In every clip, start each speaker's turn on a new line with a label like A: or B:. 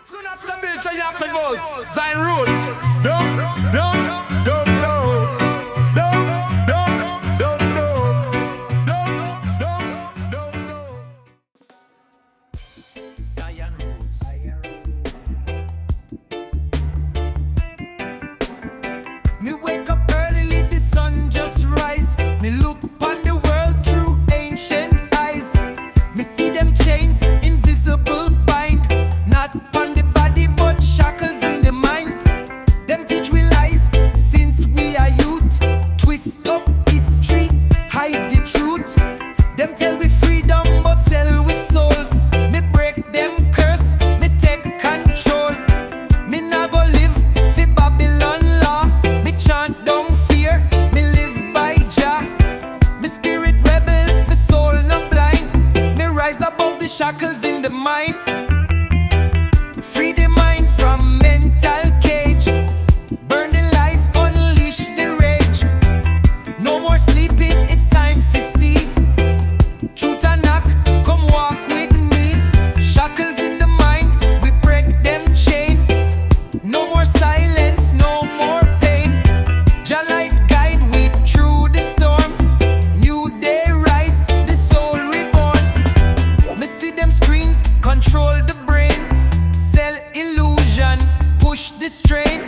A: Soon after Bill Chayak votes, Zion Roots. Don't know.
B: Zion Roots. Me wake up early, let the sun just rise. Me look upon the world through ancient eyes. Me see them chains, invisible bind. Not upon the body, but shackles in the mind. Them teach we lies since we are youth. Twist up history, hide the truth. Them tell we freedom, but sell we soul. Me break them curse, me take control. Me nah go live fi Babylon law. Me chant down fear, me live by Jah. Me spirit rebel, me soul not blind. Me rise above the shackles in the mind. Free the mind from mental cage. Burn the lies, unleash the rage. No more sleeping, it's time to see. Truth and knock, come walk with me. Shackles in the mind, we break them chain. No more silence, no more pain. Jah light guide we through the storm. New day rise, the soul reborn. Me see them screens, control the brain. Sell illusion, push the strain.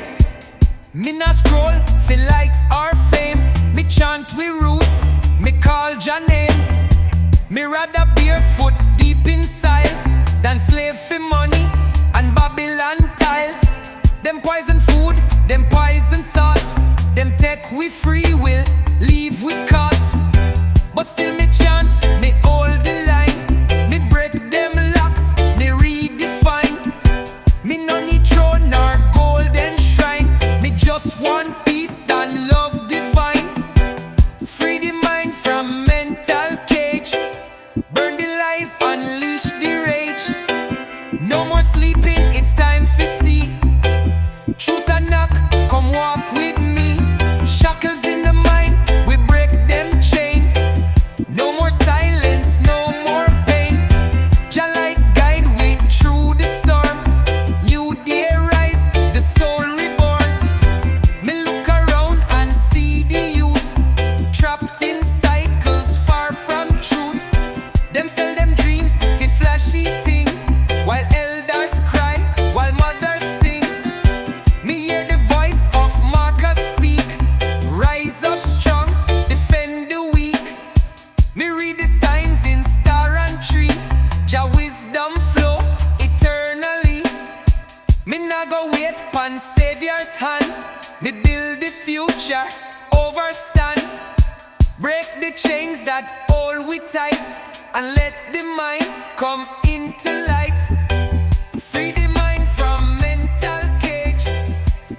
B: Me nah scroll for likes or fame. Me chant we roots, me call Jah name. Me rather barefoot deep inside than slave for money and Babylon tile. Them poison food, them poison thought. Them take we free will, leave we caught. But still me chant, me hold the line. Me break them locks, me redefine. Me no need throne nor golden shrine. Me just want peace and love divine. Free the mind from mental cage. Burn the lies, unleash the rage. No more sleeping, it's time to see. Truth and knock, come walk with me. Shackles in the mind, we break them chain. No more silence, no more pain. Jah light guide we through the storm. New day rise, the soul reborn. Me look around and see the youth trapped in cycles far from truth. Them sell them dreams for flashy thing, while elders cry, while mothers sing. Me hear the voice of Marcus speak. Rise up strong, defend the weak. Me read the signs in star and tree. Jah wisdom flow eternally. Me nah go wait pon Savior's hand. Me build the future, overstand. Break the chains that hold we tight, and let the mind come into light. Free the mind from mental cage.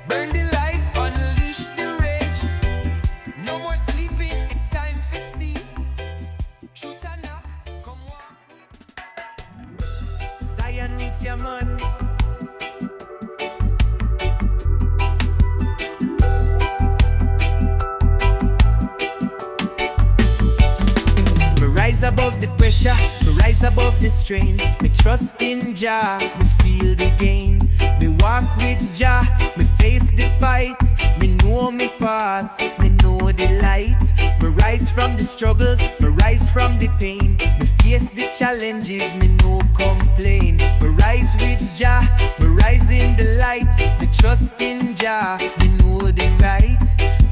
B: Burn the lies, unleash the rage. No more sleeping, it's time to see. Truth and knock, come walk with Zion Roots, yeah man. Me rise above the pressure, me rise above the strain. Me trust in Jah, me feel the gain. Me walk with Jah, me face the fight. Me know me path, me know the light. Me rise from the struggles, me rise from the pain. Me face the challenges, me no complain. Me rise with Jah, me rise in the light. Me trust in Jah, me know the right.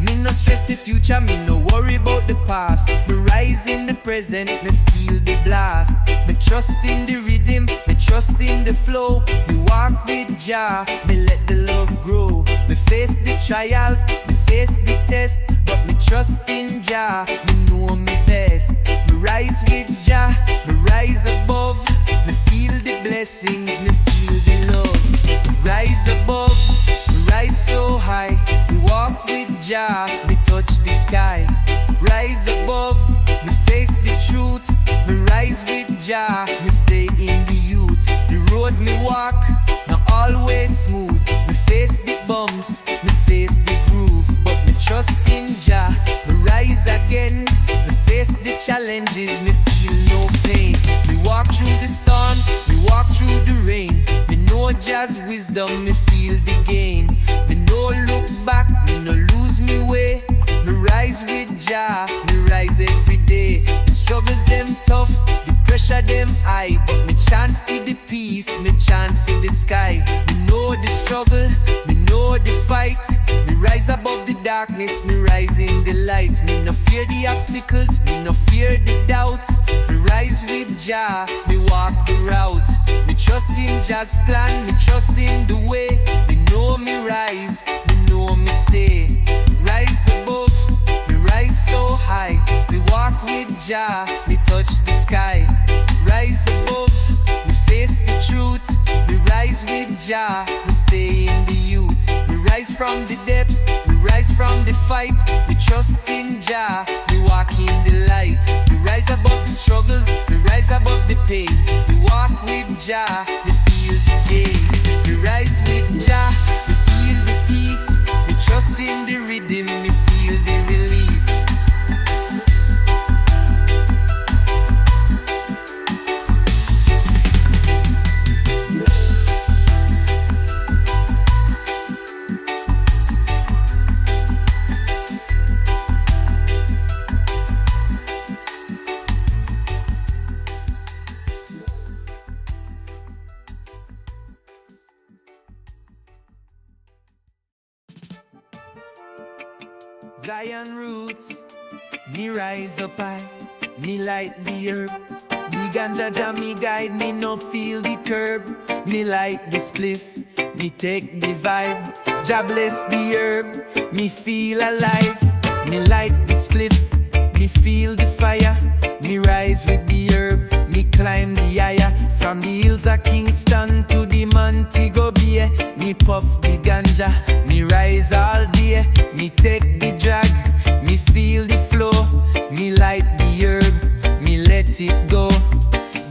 B: Me no stress the future, me no worry about the past. Me rise in the present, me feel the blast. Me trust in the rhythm, me trust in the flow. Me walk with Jah, me let the love grow. Me face the trials, me face the test, but me trust in Jah, me know me best. Me rise with Jah, me rise above. Me feel the blessings, me feel the love. Rise above, me rise so high. Me walk with Jah, me touch the sky. Rise above, me face the truth. Me rise with Jah, me stay in the youth. The road me walk, not always smooth. Me face the bumps, me face the groove. But me trust in Jah, me rise again. Me face the challenges, me feel no pain. Me walk through the storms, me walk through the rain. Me know Jah's wisdom, me feel the gain. Me no look back, me no lose me way. Me rise with Jah, me rise every day. The struggles them tough, the pressure them high, but me chant for the peace, me chant for the sky. Me know the struggle, me know the fight. Me rise above the darkness, me rise in the light. Me no fear the obstacles, me no fear the doubt. Me rise with Jah, me walk the route. Me trust in Jah's plan, me trust in the way. Me know me rise, me know me stay. Rise above, me rise so high. Me walk with Jah, me touch the sky. Rise above, me face the truth. Me rise with Jah, me stay in the youth. Me rise from the depths, me rise from the fight. Me trust in Jah, me walk in the light. Me rise above the struggles, me rise above the pain. Me walk with Jah, me feel the gain. Me rise with Jah, me feel the peace. Me trust in the rhythm, me feel the release. Zion roots, me rise up high, me light the herb. The ganja jam me guide, me no feel the curb. Me light the spliff, me take the vibe. Jah bless the herb, me feel alive. Me light the spliff, me feel the fire. Me rise with the herb, me climb the higher. From the hills of Kingston to the Montego Bay, me puff the ganja, me rise all day. Me take the drag, me feel the flow. Me light the herb, me let it go.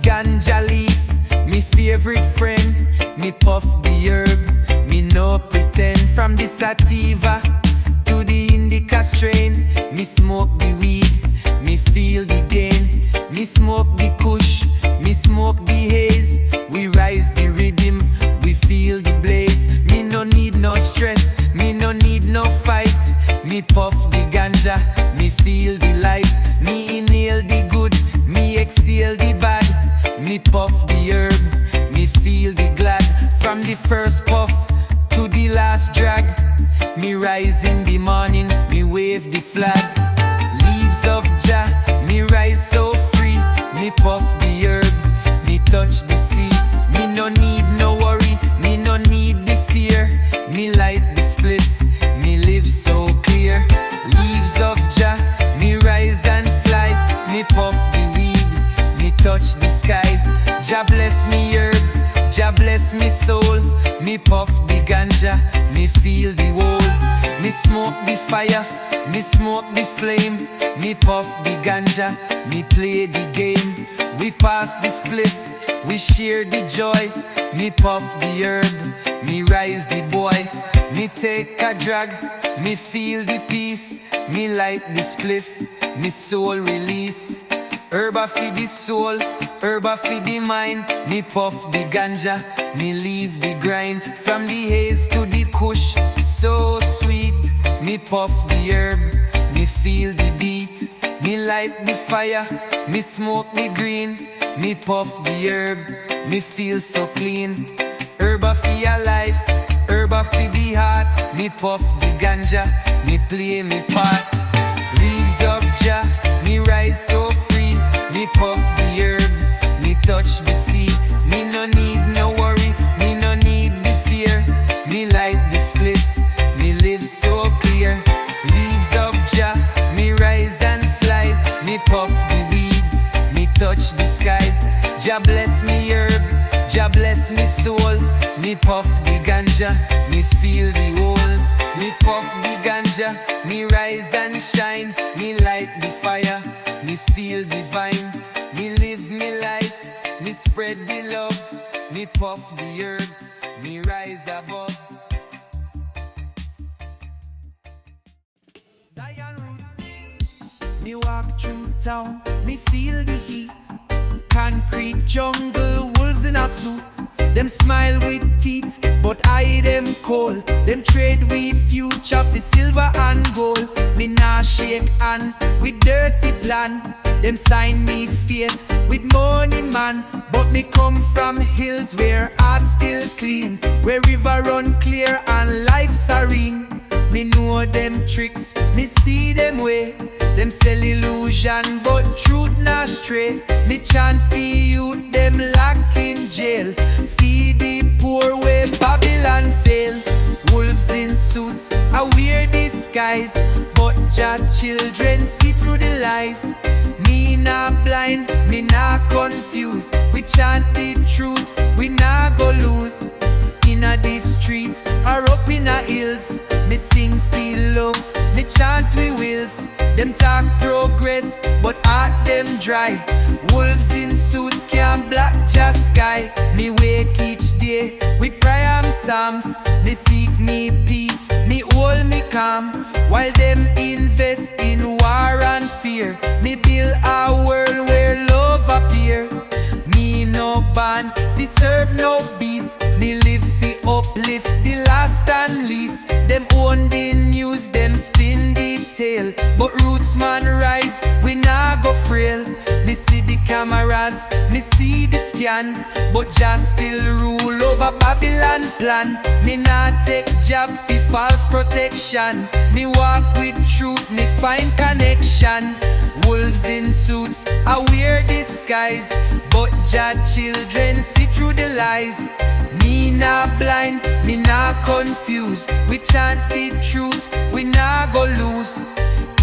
B: Ganja leaf, me favorite friend. Me puff the herb, me no pretend. From the sativa to the indica strain, me smoke the weed, me feel the gain. Me smoke the kush, me smoke the haze. We rise the rhythm, we feel the blaze. Me no need no stress, me no need no fight. Me puff the ganja, me feel the light. Me inhale the good, me exhale the bad. Me puff the herb, me feel the glad. From the first puff to the last drag, me rise in the morning, me wave the flag. Leaves of Jah, me rise so free. Me puff the herb, me touch the sea. Me no need no worry, me no need the fear. Me light the split, me live so clear. Leaves of Jah, me rise and fly. Me puff the weed, me touch the sky. Jah bless me herb, Jah bless me soul. Me puff the ganja, me feel the whole. Me smoke the fire, me smoke the flame. Me puff the ganja, me play the game. We pass the split, we share the joy. Me puff the herb, me rise the boy. Me take a drag, me feel the peace. Me light the spliff, me soul release. Herba for the soul, herba for the mind. Me puff the ganja, me leave the grind. From the haze to the kush, so sweet. Me puff the herb, me feel the beat. Me light the fire, me smoke the green. Me puff the herb, me feel so clean. Herba for your life, herba for the heart. Me puff the ganja, me play me part. Leaves of Jah, me rise so free. Me puff the herb, me touch the sea. Me no need no worry, me no need the fear. Me light the split, me live so clear. Leaves of Jah, me rise and fly. Me puff the weed, me touch the sky. Jah bless me herb, Jah bless me soul. Me puff the ganja, me feel the whole. Me puff the ganja, me rise and shine. Me light the fire, me feel divine. Me live me life, me spread the love. Me puff the herb, me rise above. Zion roots. Me walk through town, me feel the heat. Concrete jungle, wolves in a suit. Them smile with teeth, but I them cold. Them trade with future for silver and gold. Me nah shake hand with dirty plan. Them sign me faith with money man. But me come from hills where heart still clean, where river run clear and life serene. Me know them tricks, me see them way. Them sell illusion, but truth not stray. Me chant for youth, them locked in jail. Feed the poor where Babylon fail. Wolves in suits, I wear disguise, but Jah children see through the lies. Me not blind, me not confused. We chant the truth, we not go lose. Inna the street or up in the hills, me sing feel love, me chant we wills. Them talk progress, but heart them dry. Wolves in suits can't black just sky. Me wake each day with prayer and psalms. Me seek me peace, me hold me calm. While them invest in war and fear, me build a world where love appear. Me no band, fi serve no beast. Me live fi uplift the last and least. Them own the news, them spin the tale. But roots man rise, we nah go frail. Me see the cameras, me see the scan, but just still rule over Babylon plan. Me nah take job fi false protection. Me walk with truth, me find connection. Wolves in suits, I wear disguise, but Jah children see through the lies. Me not blind, me not confused. We chant the truth, we not go lose.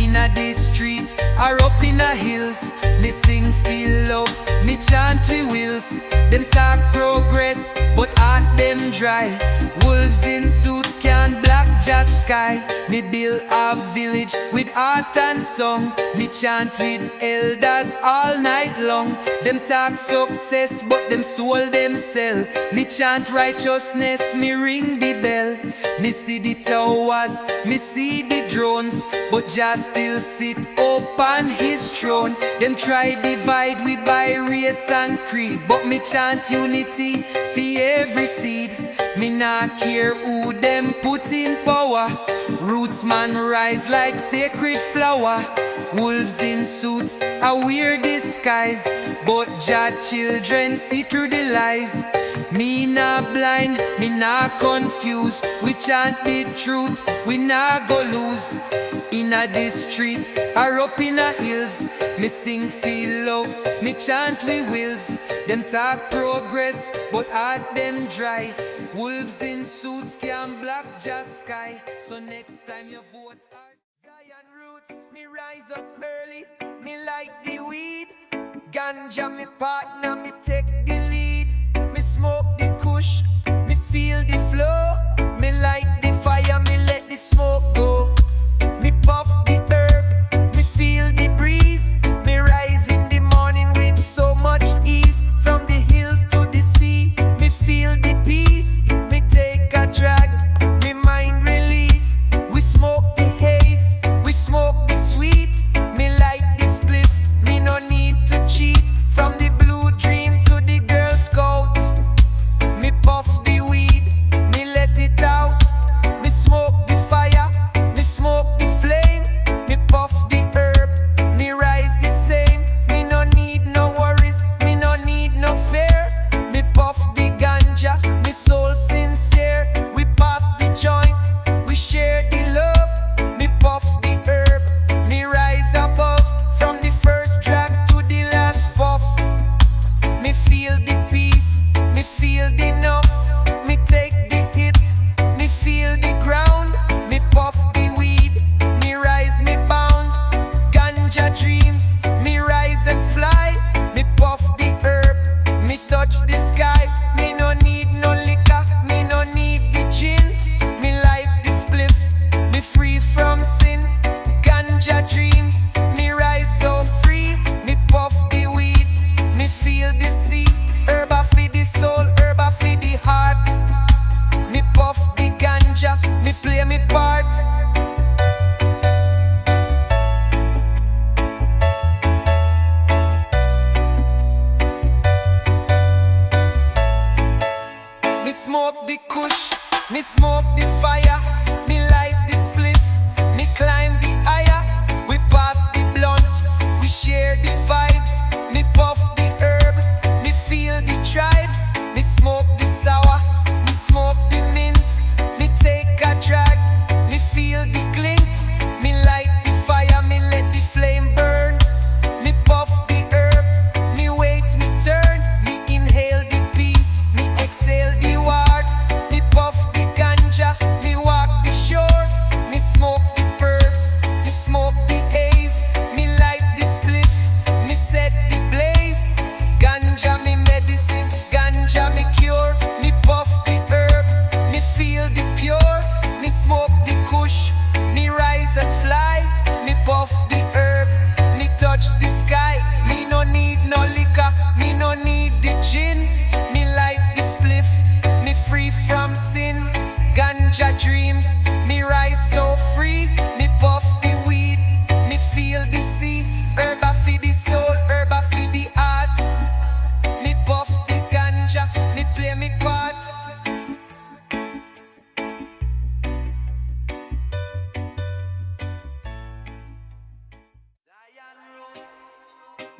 B: Inna the street or up in the hills, me sing feel love, me chant we wills. Them talk progress, but heart them dry. Wolves in suits can't black just sky. Me build a village with art and song. Me chant with elders all night long. Them talk success, but them soul them sell. Me chant righteousness, me ring the bell. Me see the towers, me see the drones, but Jah still sit upon his throne. Them try divide we by race and creed, but me chant unity for every seed. Me not care who them put in power. Roots man rise like sacred flower. Wolves in suits, I wear disguise, but Jah children see through the lies. Me not blind, me not confused. We chant the truth, we not go lose. Inna the street or up in the hills, me sing feel love, me chant we wills. Them talk progress, but heart them dry. Wolves in suits can't black just sky. So next time you vote Zion roots, me rise up early, me like the weed. Ganja me partner, me take the lead. Me smoke the kush, me feel the flow. Me light the fire, me let the smoke go. Me puff the herb, me feel the breeze. Me rise in the morning with so much ease. From the hills to the sea, me feel the peace. Me take a drag, me mind release. We smoke the haze, we smoke the sweet. Me like the spliff, me no need to cheat. From the blue dream to the girl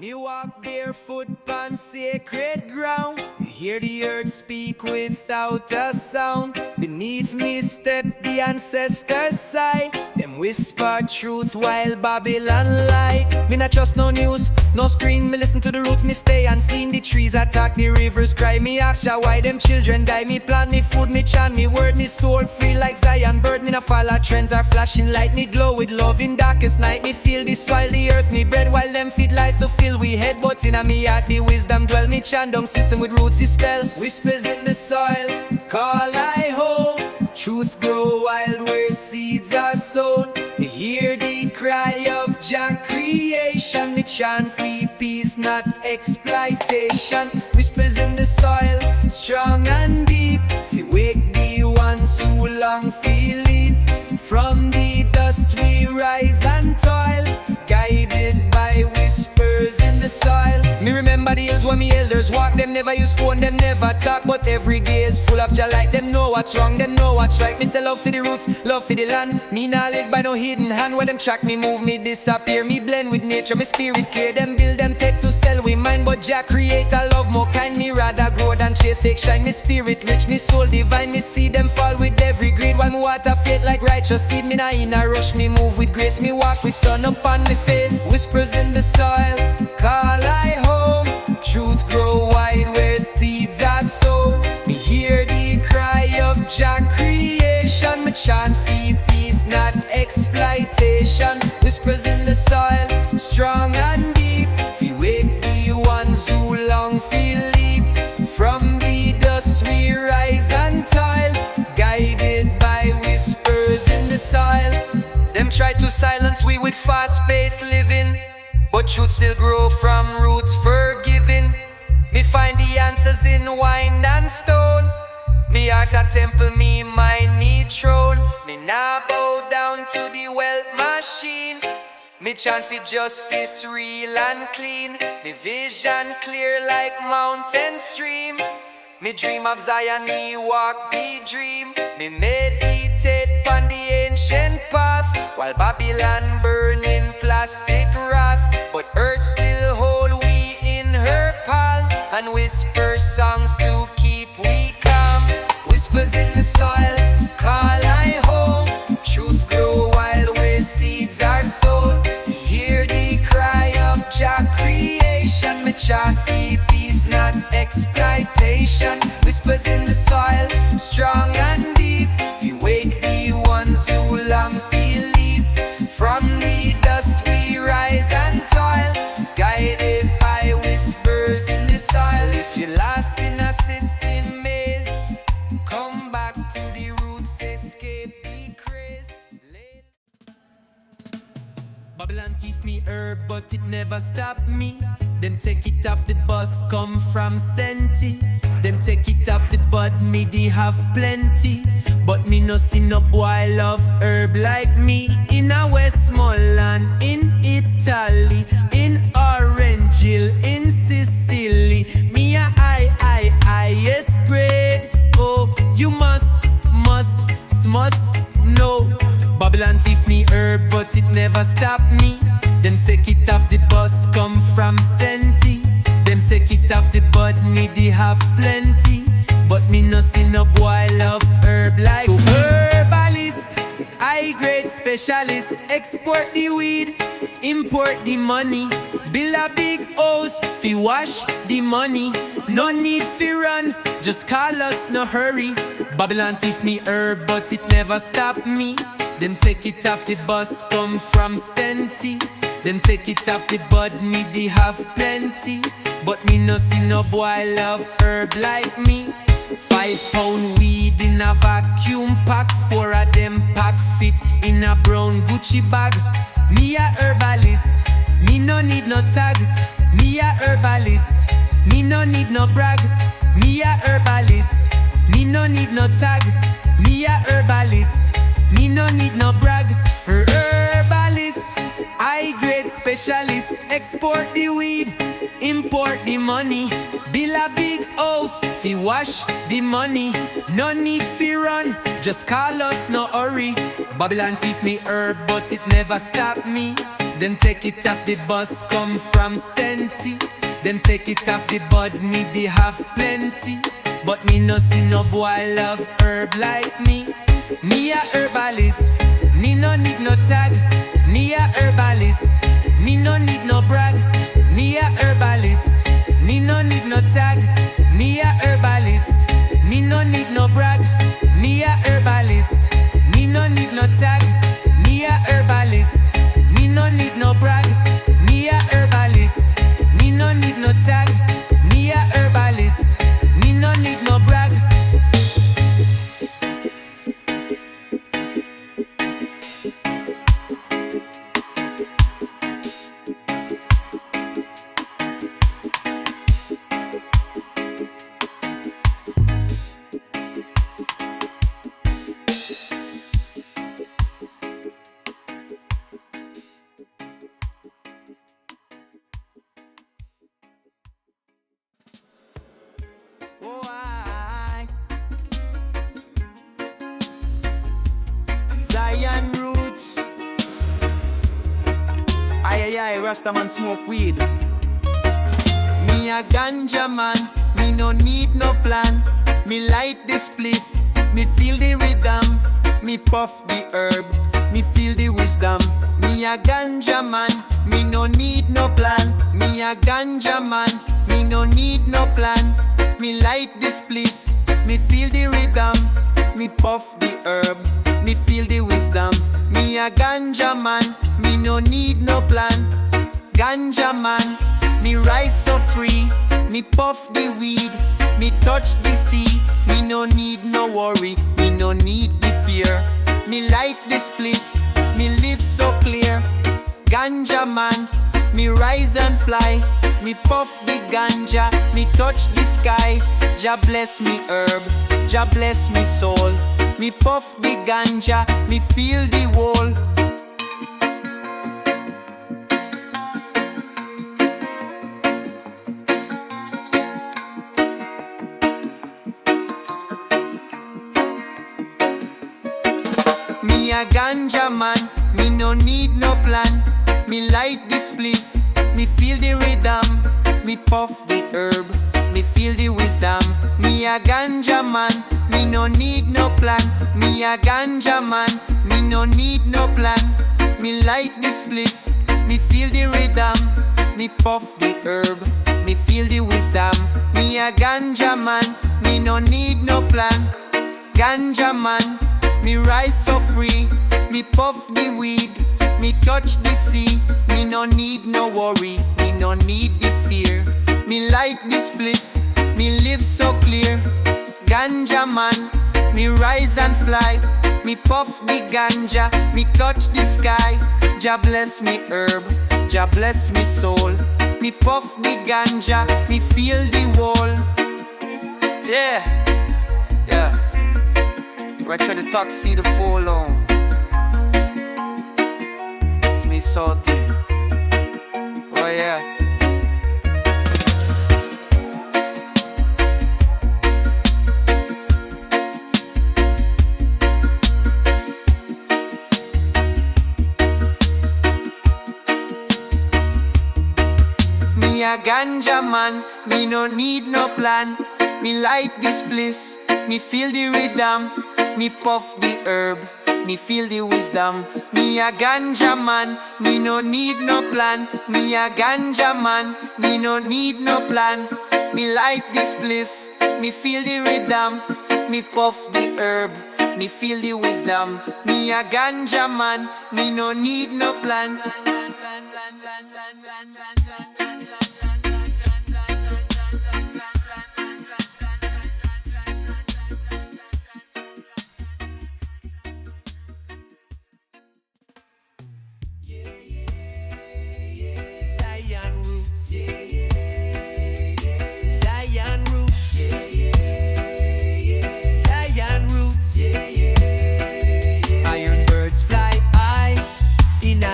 B: Me walk barefoot on sacred ground. Hear the earth speak without a sound. Beneath me step the ancestors sigh. Them whisper truth while Babylon lie. Me not trust no news, no screen. Me listen to the roots, me stay unseen. The trees attack, the rivers cry. Me ask Jah why them children die. Me plant, me food, me chant, me word, me soul free like Zion bird. Me not follow trends are flashing light. Me glow with love in darkest night. Me feel the soil, the earth, me bread while them feed lies to fill we head. But in a me heart the wisdom dwell. Me chant down system with roots is spell. Whispers in the soil, call I home. Truth grow wild where seeds are sown. Me hear the cry of Jah creation. Me chant free peace, not exploitation. Whispers in the soil, strong and deep. We wake the ones who long feel it. From the dust we rise and toil, guided by whispers in the soil. Me remember the hills where me elders walk. Them never use phone, them never talk. But every day is full of Jah light. Them know what's wrong, them know what's right. Me say love for the roots, love for the land. Me not live by no hidden hand. Where them track me move, me disappear. Me blend with nature, me spirit clear. Them build, them take to sell, we mind. But Jah create a love more kind. Me rather grow than chase, take shine. Me spirit rich, me soul divine. Me see them fall with every greed. While me water faith like righteous seed. Me not in a rush, me move with grace. Me walk with sun upon me face. Whispers in the soil, call I home. Truth grow wide where seeds are sown. Me hear the cry of Jah creation. Me chant for peace, not exploitation. Whispers in the soil, strong and deep. We wake the ones who long feel leap. From the dust we rise and toil, guided by whispers in the soil. Them try to silence we with fast-paced living, but truth still grow from roots forgiving. Me find the answers in wine and stone. Me heart a temple, me mind me throne. Me nah bow down to the wealth machine. Me chant for justice real and clean. Me vision clear like mountain stream. Me dream of Zion, me walk the dream. Me meditate on the ancient path, while Babylon burn in plastic wrath. But earth still hold we in her palm, and whisper songs to keep we calm. Whispers in the soil, call I home. Truth grow wild where seeds are sown. Hear the cry of Jah creation. Me chant for peace, not exploitation. Whispers in the soil, strong and deep. We wake the ones who long feel leap. From the dust we rise and toil, guided by whispers in the soil. If you're lost in a system maze, come back to the roots, escape the craze. Babylon teach me herb, but it never stopped me. Them take it off the bus, come from Senti. Them take it off the bud, me they have plenty. But me no see no boy love herb like me. In a Westmoreland, in Italy, in Orange Hill, in Sicily. Me a highest grade. Oh, you must know. Babylon teach me herb, but it never stopped me. Them take it off the bus, come from Senti. Them take it off the bud, me they have plenty. But me no see no boy love herb like me. Herbalist, high grade specialist. Export the weed, import the money. Build a big house, fi wash the money. No need fi run, just call us, no hurry. Babylon teach me herb, but it never stopped me. Them take it off the bus, come from Senti. Them take it off the bud, me they have plenty. But me no see no boy love herb like me. 5 pound weed in a vacuum pack. 4 of them pack fit in a brown Gucci bag. Me a herbalist, me no need no tag. Me a herbalist, me no need no brag. Me a herbalist, me no need no tag. Me a herbalist, me no need no brag. Herbalist, high grade specialist. Export the weed, import the money. Build a big house, fi wash the money. No need fi run, just call us, no hurry. Babylon teach me herb, but it never stopped me. Them take it off the bus, come from Senti. Them take it off the bud, me they have plenty. But me no see no boy love herb like me. Me a herbalist, me no need no tag. Me a herbalist, me no need no brag. Me a herbalist, me no need no tag. Me a herbalist, me no need no brag. Me a herbalist, me no need no tag. Me a herbalist, me no need no brag. Me a herbalist, me no need no tag. Me a herbalist, me no need no brag. Oh, Zion roots. Aye, Rasta man smoke weed. Me a ganja man, me no need no plan. Me light the spliff, me feel the rhythm. Me puff the herb, me feel the wisdom. Me a ganja man, me no need no plan. Me a ganja man, me no need no plan. Me light the spliff, me feel the rhythm. Me puff the herb, me feel the wisdom. Me a ganja man, me no need no plan. Ganja man, me rise so free. Me puff the weed, me touch the sea. Me no need no worry, me no need the fear. Me light the spliff, me live so clear. Ganja man, me rise and fly. Me puff the ganja, me touch the sky. Jah bless me herb, Jah bless me soul. Me puff the ganja, me feel the whole. Me a ganja man, me no need no plan. Me light the spliff, me feel the rhythm. Me puff the herb, me feel the wisdom. Me a ganja man, me no need no plan. Me a ganja man, me no need no plan. Me light the spliff, me feel the rhythm. Me puff the herb, me feel the wisdom. Me a ganja man, me no need no plan. Ganja man, me rise so free. Me puff the weed, me touch the sea. Me no need no worry, me no need the fear. Me light the spliff, me live so clear. Ganja man, me rise and fly. Me puff the ganja, me touch the sky. Jah bless me herb, Jah bless me soul. Me puff the ganja, me feel the whole. Yeah, yeah. Right through the tuxedo fall on. It's me salty. Oh yeah. Me a ganja man, me no need no plan. Me light the spliff, me feel the rhythm. Me puff the herb, me feel the wisdom. Me a ganja man, me no need no plan. Me a ganja man, me no need no plan. Me light the spliff, me feel the rhythm. Me puff the herb, me feel the wisdom. Me a ganja man, me no need no plan.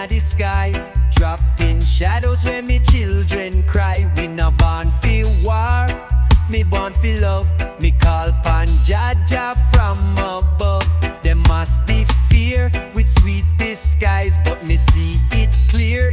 B: The sky, dropping shadows where me children cry. We no born for war, me born for love. Me call upon Jaja from above. There must be fear with sweet disguise, but me see it clear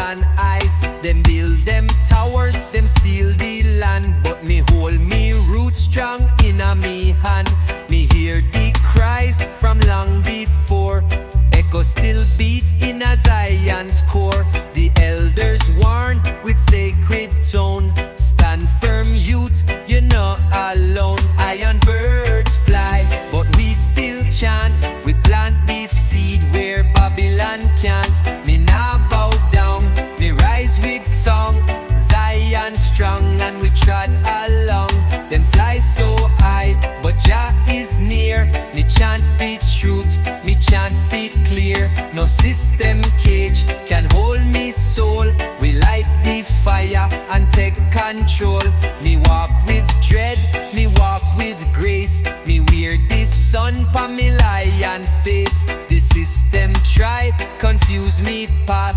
B: and ice. Them build them towers, them steal the land, but me hold me roots strong in a me hand. Me hear the cries from long before, echo still beat in a Zion's core. The elders warn with sacred tone, stand firm youth, you're not alone. Iron birds fly, but we still chant. We plant this seed where Babylon can't. Me nah bow down, me rise with song. Zion strong and we trod along. Them fly so high, but Jah is near. Me chant fit truth, me chant fit clear. No system cage can hold me soul. We light the fire and take control. Me walk with dread, me walk with grace. Me wear this sun pa me lion face. The system try confuse me path,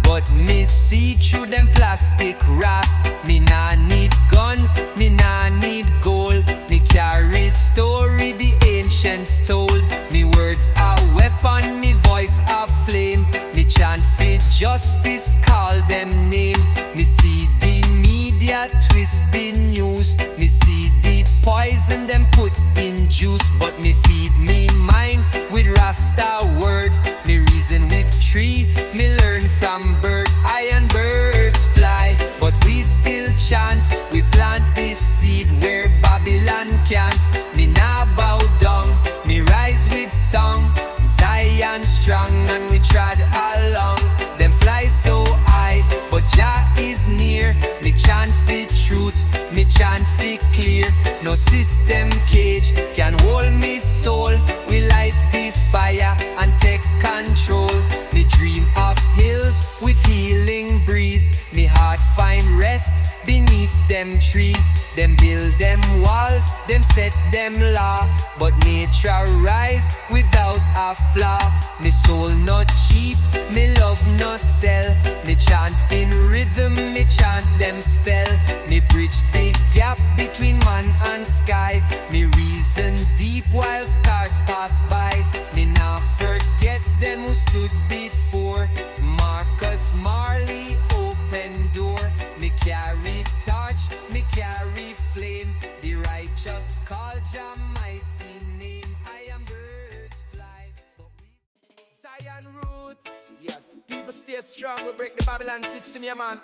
B: but me see through them plastic wrath. Me nah need gun, me nah need gold. Me carry story the ancients told. Me words are weapon, me voice a flame. Me chant fit justice, call them name. Me see the media twist the news. Me see the poison them put in juice, but me feed me mind with Rasta word. Me reason with tree, me learn from bird. Iron birds fly, but we still chant. We plant this seed where Babylon can't. Me nah bow down, me rise with song. Zion strong and we trod along. Them fly so high, but Jah is near. Me chant fit truth, me chant fit clear. No system cage can hold me soul. We light the fire and take control. Me dream of hills with healing breeze. Me heart find rest beneath them trees. Them build them walls, them set them law, but nature rise without a flaw. Me soul not cheap, me love no sell. Me chant in rhythm, me chant them spell. Me bridge the gap between man and sky. Me reason deep while stars pass by. Me not forget them who stood before. Marcus Marley open door. Me carry torch, me carry flame. The righteous call Jah mighty name. I am birds fly, but we Zion roots. Yes, people stay strong. We break the Babylon system, yeah man.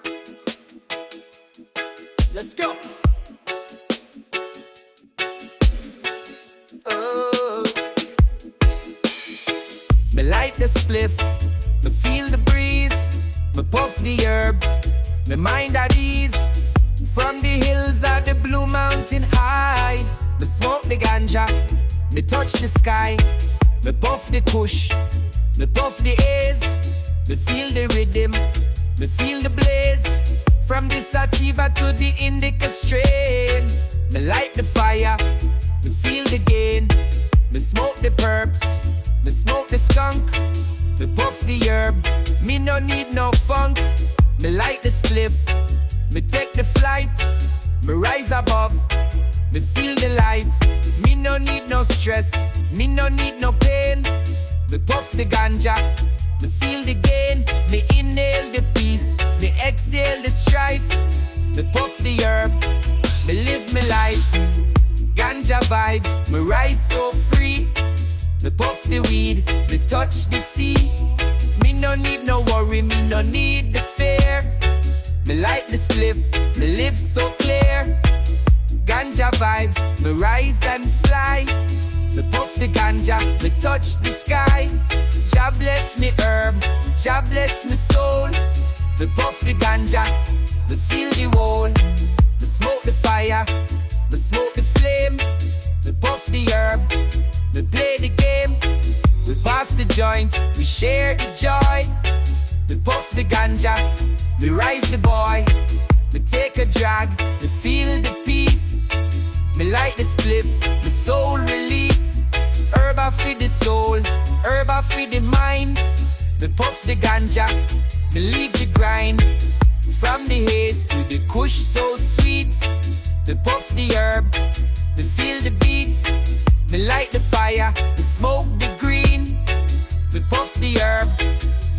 B: Let's go. Oh, me light the spliff, me feel the breeze, me puff the herb, me mind at ease. From the hills of the Blue Mountain high, me smoke the ganja, me touch the sky, me puff the kush, me puff the haze, me feel the rhythm, me feel the blaze. From the sativa to the indica strain, me light the fire, me feel the gain. Me smoke the perps, me smoke the skunk, me puff the herb, me no need no funk. Me light the spliff, me take the flight, me rise above, me feel the light. Me no need no stress, me no need no pain. Me puff the ganja, me feel the gain. Me inhale the peace, me exhale the strife. Me puff the herb, me live my life. Ganja vibes, me rise so free. Me puff the weed, me touch the sea. Me no need no worry, me no need the fear. Me light the spliff, me live so clear. Ganja vibes, me rise and fly. Me puff the ganja, me touch the sky. Jah bless me herb, Jah bless me soul. Me puff the ganja, me feel the whole. Me smoke the fire, me smoke the flame. Me puff the herb, me play the game. We pass the joint, we share the joy. Me puff the ganja, me rise the boy. Me take a drag, me feel the peace. Me light the spliff, me soul release. Herb for the soul, herb for the mind. Me puff the ganja, me leave the grind. From the haze to the kush so sweet. Me puff the herb, me feel the beats. Me light the fire, me smoke the green. Me puff the herb,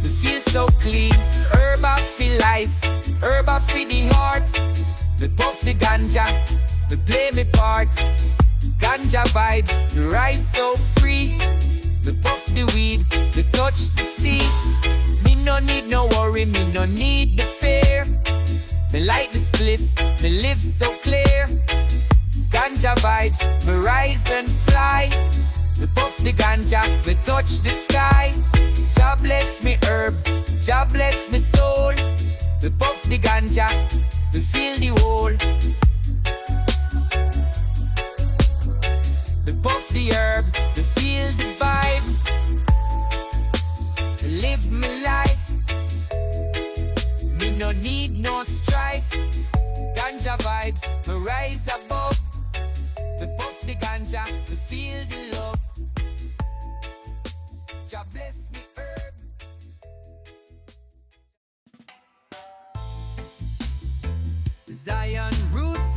B: me feel so clean. Herb I feel me puff the ganja, me play me part. Ganja vibes, me rise so free. Me puff the weed, me touch the sea. Me no need no worry, me no need the fear. Me light the spliff, me live so clear. Ganja vibes, me rise and fly. Me puff the ganja, me touch the sky. Jah bless me herb, Jah bless me soul. Me puff the ganja, me feel the whole. Me puff the herb, me feel the vibe. Me live my life, me no need no strife. Ganja vibes, me rise above. Me puff the ganja, me feel the love. Jah bless me herb. Zion roots,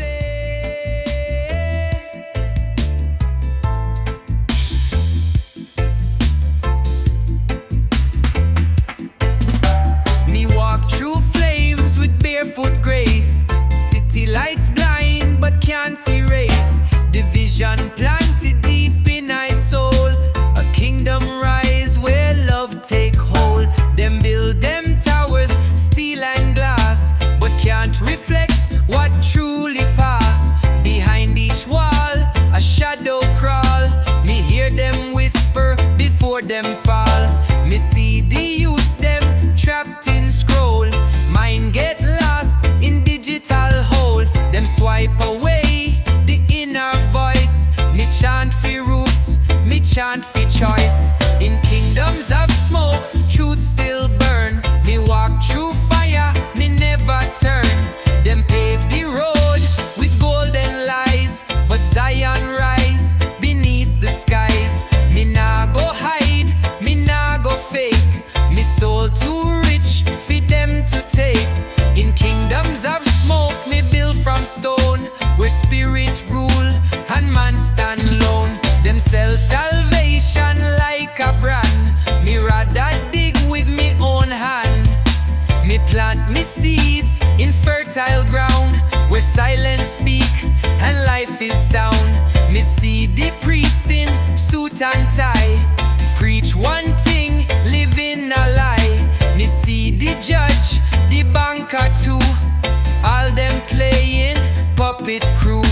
B: me walk through flames with barefoot grace. City lights blind but can't erase. Division planted deep in my soul. A kingdom rise where love take hold. Them build them towers, steel and glass, but can't reflect what truly pass. Behind each wall, a shadow crawl. Me hear them whisper before them fall. Me see the youths them trapped in scroll. Mind get lost in digital hole. Them swipe away the inner voice. Me chant for roots, me chant for choice. In kingdoms of smoke, truth still burn. Me walk through fire, me never turn. Them pave the road with golden lies, but Zion rise beneath the skies. Me nah go hide, me nah go fake. Me soul too rich for them to take. In kingdoms of smoke, me build from stone, where spirit rule and man stand alone. Them sell salvation like a brand. Me rather dig with me own hand. Me plant me seeds in fertile ground, where silence speak and life is sound. Me see the priest in suit and tie, preach one thing, live in a lie. Me see the judge, the banker too, all them playing puppet crew.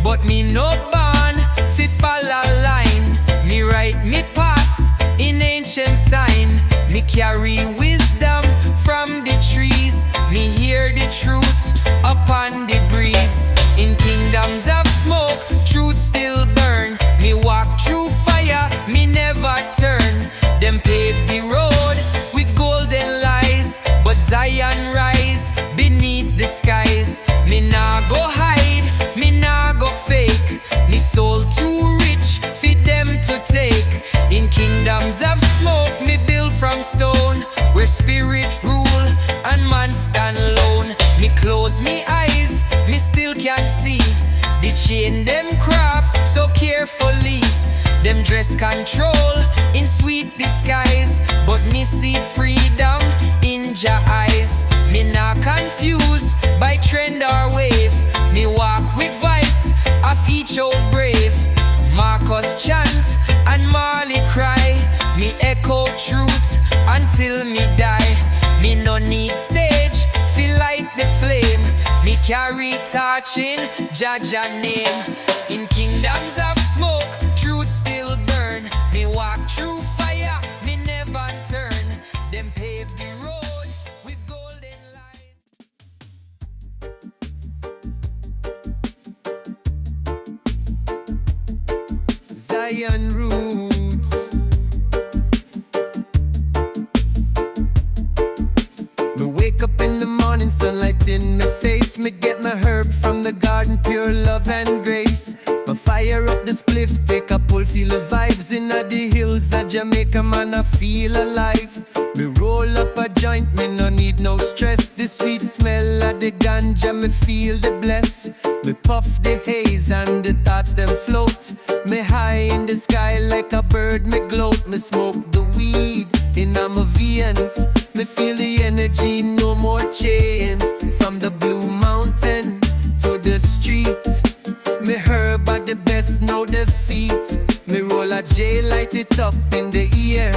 B: But me no born fi follow line. Me write me path in ancient sign. Me carry wisdom from the trees. Me hear the truth upon the breeze. In kingdoms of smoke, truth still burn. Me walk through fire, me never turn. Them pave the road with golden lies, but Zion rise beneath the skies. Me nah go hide, me nah go fake. Me soul too rich for them to take. In kingdoms of smoke, me build from stone, where spirit rule and man stand alone. Me close me eyes, me still can't see the chain them craft so carefully. Them dress control in sweet disguise, but me see freedom in Jah eyes. Me not confused by trend or wave. Me walk with voice of each old brave. Marcus chant and Marley cry. Me echo truth until me die. Me no need stage, feel like the flame. Me carry torch in Jah name. In kingdoms of smoke, truth still burn. Me walk through fire, me never turn. Them pave the road with golden lights. Zion roots. Me wake up in the morning, sunlight in my face. Me get my herb from the garden, pure love and grace. Me fire up the spliff, take a pull, feel the vibes in the hills of Jamaica, man, I feel alive. Me roll up a joint, me no need no stress. The sweet smell of the ganja, me feel the bless. Me puff the haze and the thoughts them float. Me high in the sky like a bird, me gloat. Me smoke the weed in my veins. Me feel the energy, no more chains. From the blue mountain best, no defeat. Me roll a J, light it up in the air.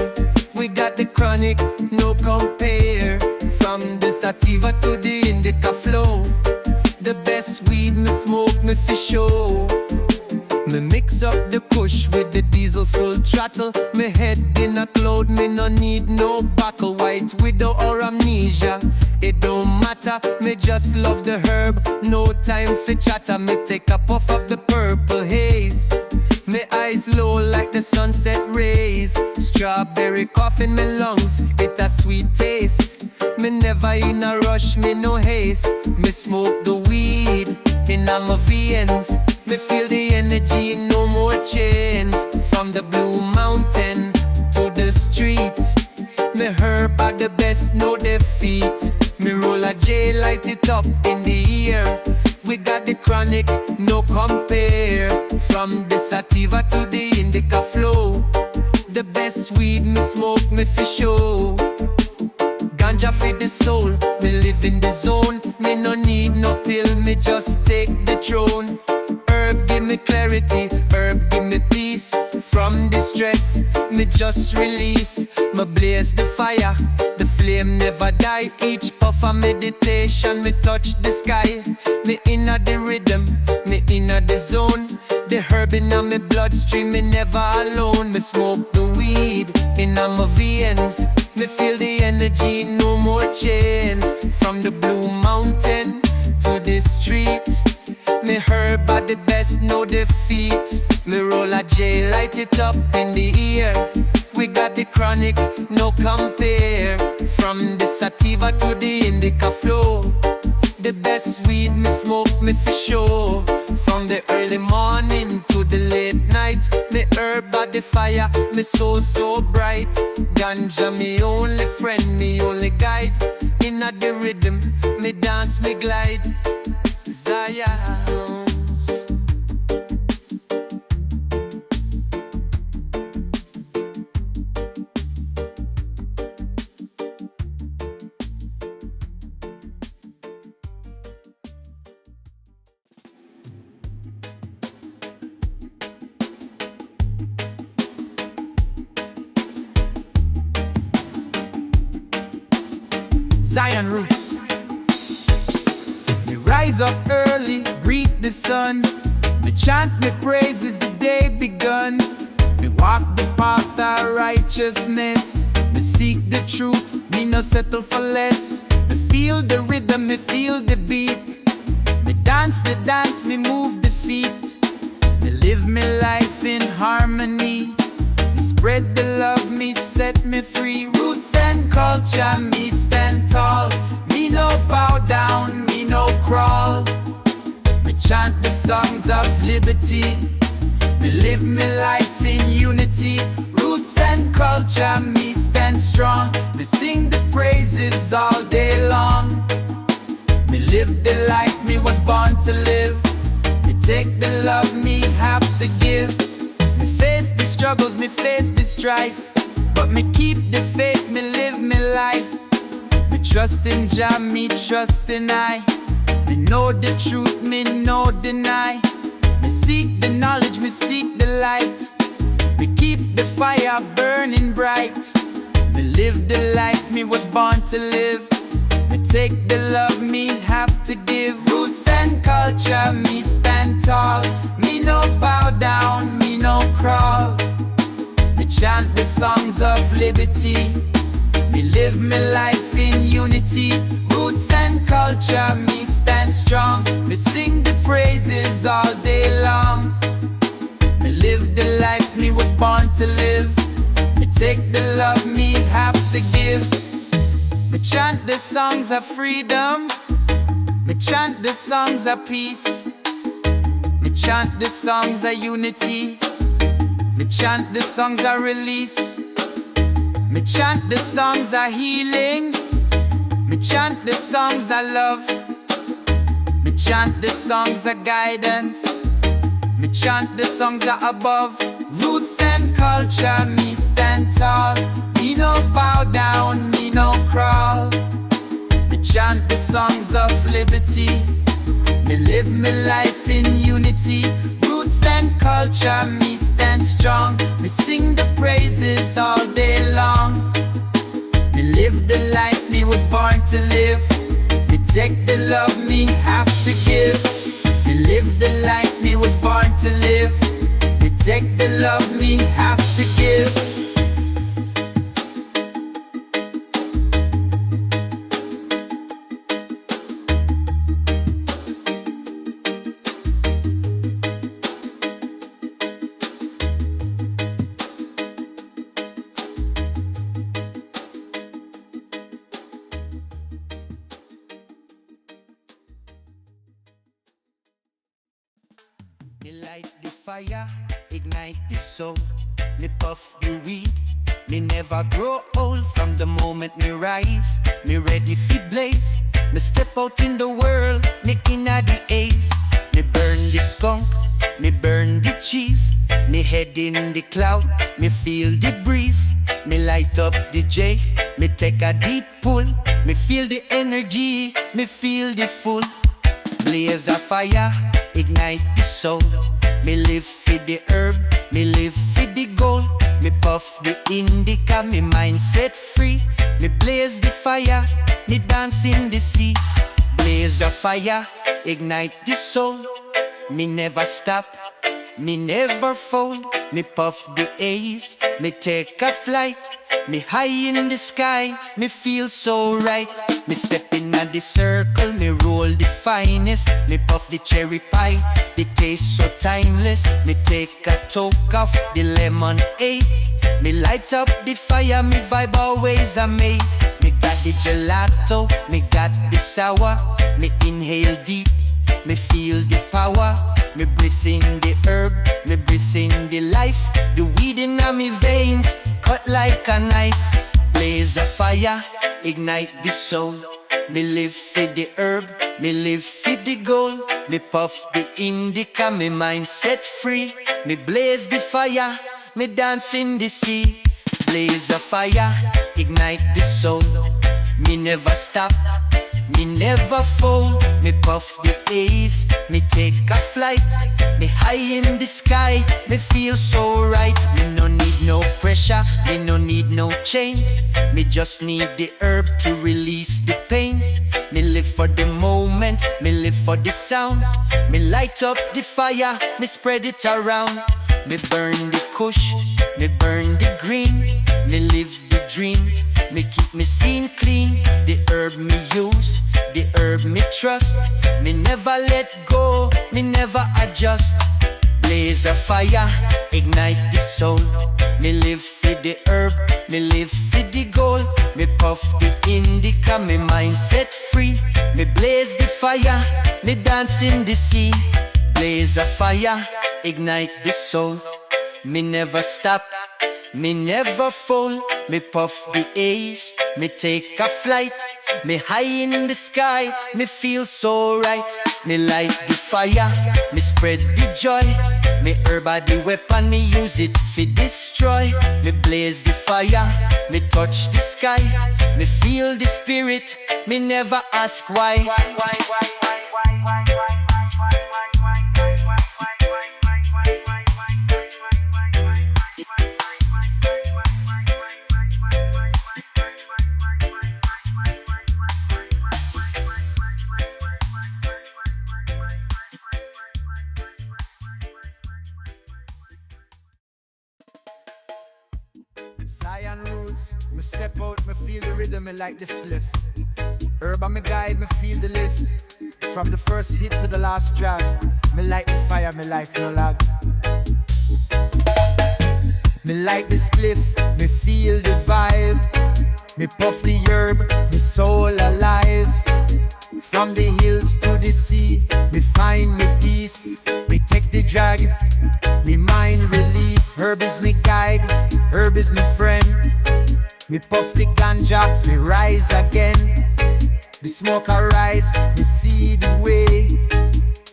B: We got the chronic, no compare. From the sativa to the indica flow. The best weed me smoke, me for show. Me mix up the push with the diesel full throttle. Me head in a cloud, me no need no buckle. White widow or amnesia, it don't matter. Me just love the herb, no time for chatter. Me take a puff of the purple haze. Me eyes low like the sunset rays. Strawberry cough in my lungs, it a sweet taste. Me never in a rush, me no haste. Me smoke the weed in my veins. Me feel the energy, no more chains. From the blue mountain to the street. Me herb are the best, no defeat. Me roll a J, light it up in the air. We got the chronic, no compare. From the sativa to the indica flow. The best weed me smoke, me for show. Ganja for the soul, me live in the zone. Me no need no pill, me just take the throne. Herb give me clarity, herb give me peace. From the stress, me just release. Me blaze the fire, the flame never die. Each puff of meditation, me touch the sky. Me inna the rhythm, me inna the zone. The herb inna me bloodstream, me never alone. Me smoke the weed inna my veins. Me feel the energy, no more chains. From the blue mountain to the street. Me herb are the best, no defeat. Me roll a J, light it up in the air. We got the chronic, no compare. From the sativa to the indica flow. The best weed me smoke, me for sure. From the early morning to the late night. Me herb are the fire, me soul so bright. Ganja me only friend, me only guide. Inna the rhythm, me dance, me glide. Zion. Zion roots. Me rise up early, greet the sun. Me chant me praises, the day begun. Me walk the path of righteousness. Me seek the truth, me no settle for less. Me feel the rhythm, me feel the beat. Me dance the dance, me move the feet. Me live me life in harmony. Me spread the love, me set me free. Roots and culture, me stand tall. Me no bow down, me no crawl. Me chant the songs of liberty. Me live me life in unity. Roots and culture, me stand strong. Me sing the praises all day long. Me live the life me was born to live. Me take the love me have to give. Me face the struggles, me face the strife. But me keep the faith, me live me life. Me trust in Jah, me trust in I. Me know the truth, me no deny. Me seek the knowledge, me seek the light. Me keep the fire burning bright. Me live the life me was born to live. Me take the love me have to give. Roots and culture, me stand tall. Me no bow down, me no crawl. Me chant the songs of liberty. Me live me life in unity. Roots and culture, me stand strong. Me sing the praises all day long. Me live the life me was born to live. Me take the love me have to give. Me chant the songs of freedom. Me chant the songs of peace. Me chant the songs of unity. Me chant the songs of release. Me chant the songs of healing. Me chant the songs of love. Me chant the songs of guidance. Me chant the songs of above. Roots and culture, me stand tall. Me no bow down, me no crawl. Me chant the songs of liberty. Me live me life in unity. Roots roots and culture, me stand strong. Me sing the praises all day long. Me live the life me was born to live. Me take the love me have to give. Me live the life me was born to live. Me take the love me have to give. Me light the fire, ignite the soul. Me puff the weed, me never grow old. From the moment me rise, me ready fi blaze. Me step out in the world, me inna the haze. Me burn the skunk, me burn the cheese. Me head in the cloud, me feel the breeze. Me light up the J, me take a deep pull. Me feel the energy, me feel the full. Blaze a fire, ignite the soul. Me live for the herb, me live for the gold. Me puff the indica, me mind set free. Me blaze the fire, me dance in the sea. Blaze a fire, ignite the soul. Me never stop, me never fold. Me puff the haze, me take a flight. Me high in the sky, me feel so right. Me step in at the circle, me roll the finest. Me puff the cherry pie, the taste so timeless. Me take a toke of the lemon ace. Me light up the fire, me vibe always amaze. Me got the gelato, me got the sour. Me inhale deep, me feel the power. Me breathe in the herb, me breathe in the life. The weed in my veins, cut like a knife. Blaze a fire, ignite the soul. Me live for the herb, me live for the gold. Me puff the indica, me mind set free. Me blaze the fire, me dance in the sea. Blaze a fire, ignite the soul. Me never stop, me never fold. Me puff the haze, me take a flight. Me high in the sky, me feel so right. Me no need no pressure, me no need no chains. Me just need the herb to release the pains. Me live for the moment, me live for the sound. Me light up the fire, me spread it around. Me burn the kush, me burn the green. Me live the dream, me keep me scene clean. The herb me use, the herb me trust. Me never let go, me never adjust. Blaze a fire, ignite the soul. Me live for the herb, me live for the gold. Me puff the indica, me mind set free. Me blaze the fire, me dance in the sea. Blaze a fire, ignite the soul. Me never stop, me never fall. Me puff the haze, me take a flight. Me high in the sky, me feel so right. Me light the fire, me spread the joy. Me herb are the weapon, me use it fi destroy. Me blaze the fire, me touch the sky. Me feel the spirit, me never ask why. Zion roots, me step out, me feel the rhythm, me like the spliff. Herb on me guide, me feel the lift. From the first hit to the last drag, me light the fire, me life no lag. Me like the spliff, me feel the vibe. Me puff the herb, me soul alive. From the hills to the sea, me find me peace. Me take the drag, me mind release. Herb is me guide, herb is me friend. Me puff the ganja, me rise again. The smoke arise, me see the way.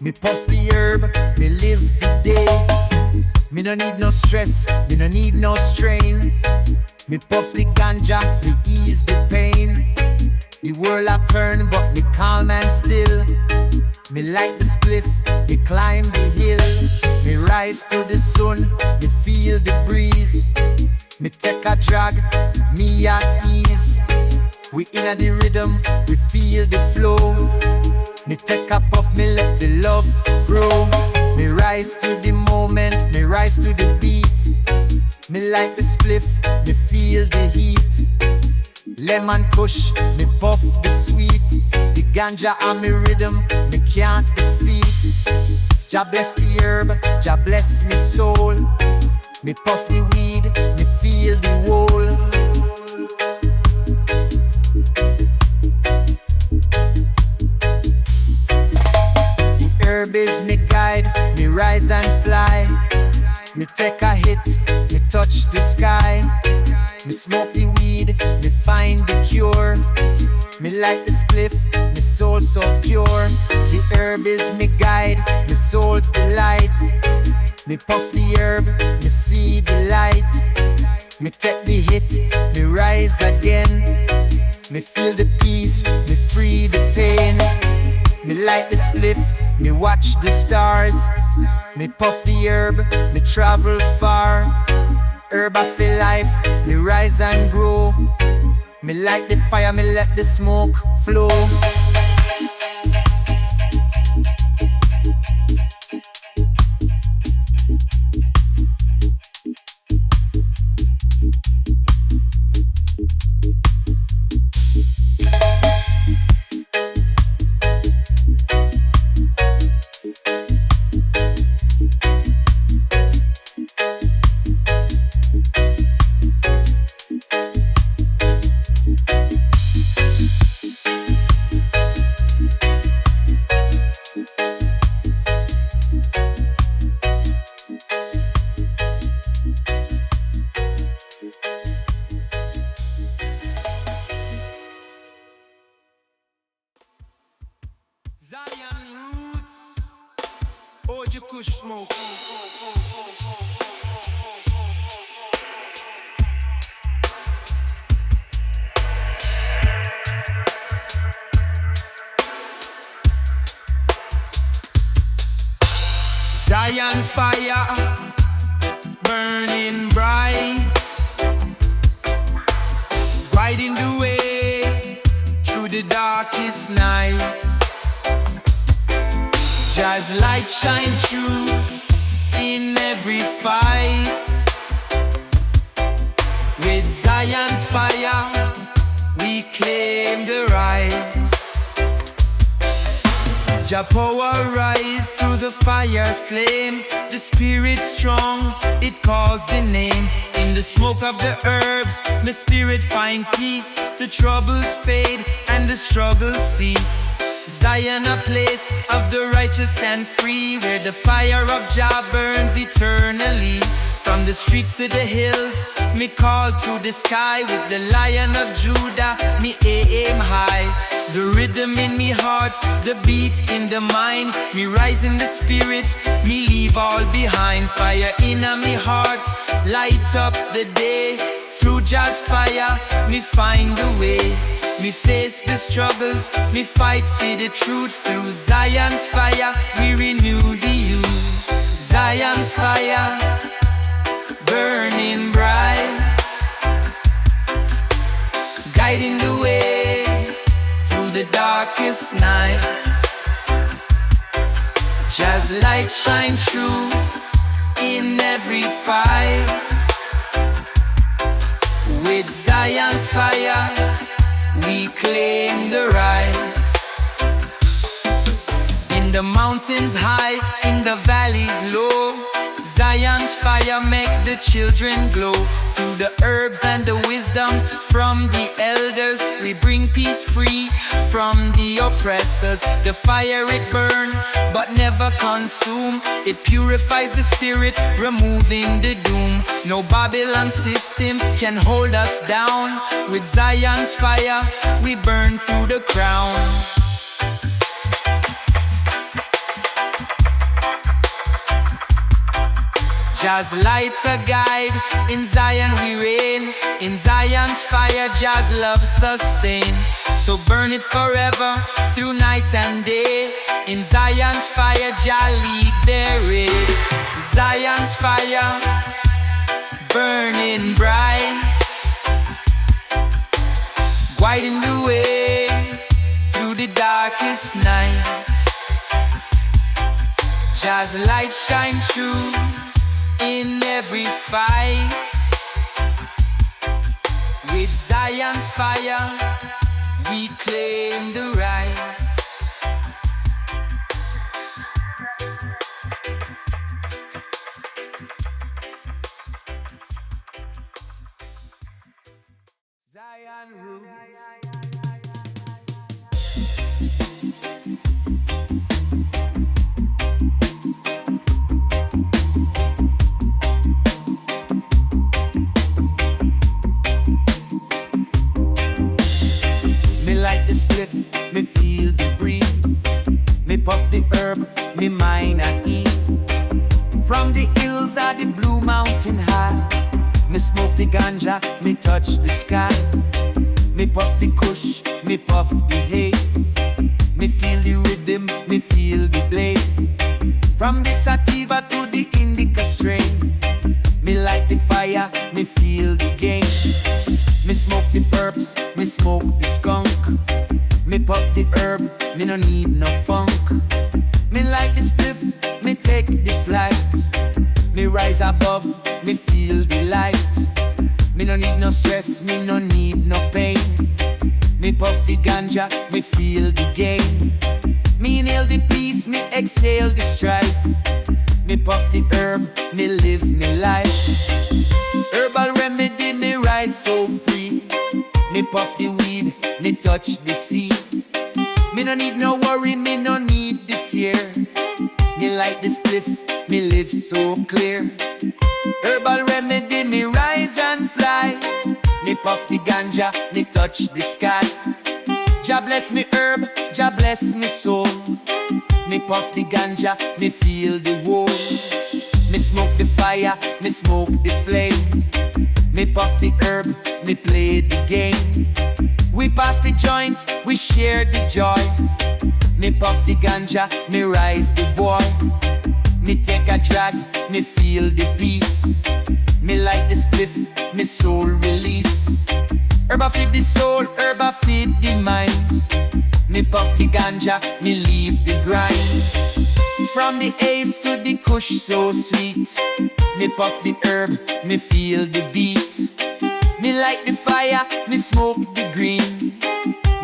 B: Me puff the herb, me live the day. Me no need no stress, me no need no strain. Me puff the ganja, me ease the pain. The world a turn, but me calm and still. Me light the spliff, me climb the hill, me rise to the sun, me feel the breeze. Me take a drag, me at ease. We inna the rhythm, we feel the flow. Me take a puff, me let the love grow. Me rise to the moment, me rise to the beat. Me light the spliff, me feel the heat. Lemon kush, me puff the sweet. The ganja and me rhythm, me can't defeat. Jah bless the herb, Jah bless me soul. Me puff the weed, me feel the whole. The herb is me guide, me rise and fly. Me take a hit, me touch the sky. Me smoke the weed, me find the cure. Me light the spliff, me soul so pure. The herb is me guide, me soul's delight. Me puff the herb, me see the light. Me take the hit, me rise again. Me feel the peace, me free the pain. Me light the spliff, me watch the stars. Me puff the herb, me travel far. Herb I feel life, me rise and grow. Me light the fire, me let the smoke flow. Zion roots, OG Kush smoke. Zion's fire, burning bright, guiding the way through the darkest night. Jazz light shine through in every fight. With Zion's fire, we claim the right. Jah power rise through the fire's flame. The spirit strong, it calls the name. In the smoke of the herbs, the spirit find peace. The troubles fade and the struggles cease. Zion, a place of the righteous and free, where the fire of Jah burns eternally. From the streets to the hills, me call to the sky. With the Lion of Judah, me aim high. The rhythm in me heart, the beat in the mind. Me rise in the spirit, me leave all behind. Fire in me heart, light up the day. Through Jah's fire, me find the way. Me face the struggles, me fight for the truth. Through Zion's fire, we renew the youth. Zion's fire, burning bright, guiding the way through the darkest night. Jah's light shine through in every fight. With Zion's fire, we claim the right. In the mountains high, in the valleys low, Zion's fire make the children glow. Through the herbs and the wisdom from the elders, we bring peace free from the oppressors. The fire it burn, but never consume. It purifies the spirit, removing the doom. No Babylon system can hold us down. With Zion's fire, we burn through the crown. Jah's light a guide, in Zion we reign. In Zion's fire, Jah's love sustain. So burn it forever, through night and day. In Zion's fire, Jah lead their raid. Zion's fire, burning bright, guiding the way through the darkest night. Jah's light shine through in every fight. With Zion's fire, we claim the rights. Zion roots. Me light the spliff, me feel the breeze. Me puff the herb, me mind at ease. From the hills of the blue mountain high, me smoke the ganja, me touch the sky. Me puff the kush, me puff the haze. Me feel the rhythm, me feel the blaze. From the sativa to the indica strain, me light the fire, me feel the gain. Me smoke the purps, me smoke the skunk. Me puff the herb, me no need no funk. Me light the spliff, me take the flight. Me rise above, me feel the light. Me no need no stress, me no need no pain. Me puff the ganja, me feel the gain. Me inhale the peace, me exhale the strife. Me puff the herb, me live me life. Herbal remedy, me rise so free. Me puff the weed, me touch the sea. Me no need no worry, me no need the fear. Me light the spliff, me live so clear. Herbal remedy, me rise and fly. Me puff the ganja, me touch the sky. Jah bless me herb, Jah bless me soul. Me puff the ganja, me feel the wool. Me smoke the fire, me smoke the flame. Me puff the herb, me play the game. We pass the joint, we share the joy. Me puff the ganja, me rise the boy. Me take a drag, me feel the peace. Me light the spliff, me soul release. Herba feed the soul, herba feed the mind. Me puff the ganja, me leave the grind. From the ace to the kush so sweet. Me puff the herb, me feel the beat. Me light the fire, me smoke the green.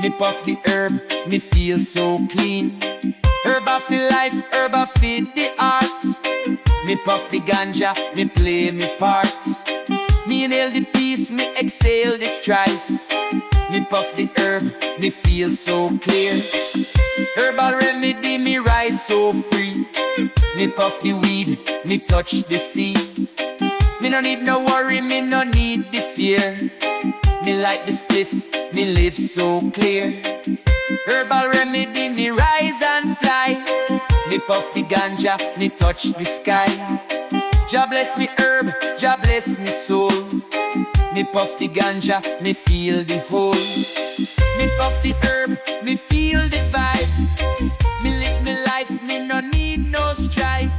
B: Me puff the herb, me feel so clean. Herba for life, herba feed the art. Me puff the ganja, me play me part. Me inhale the peace, me exhale the strife. Me puff the herb, me feel so clear. Herbal remedy, me rise so free. Me puff the weed, me touch the sea. Me no need no worry, me no need the fear. Me light the spliff, me live so clear. Herbal remedy, me rise and fly. Me puff the ganja, me touch the sky. Jah bless me herb, Jah bless me soul. Me puff the ganja, me feel the whole. Me puff the herb, me feel the vibe. Me live me life, me no need no strife.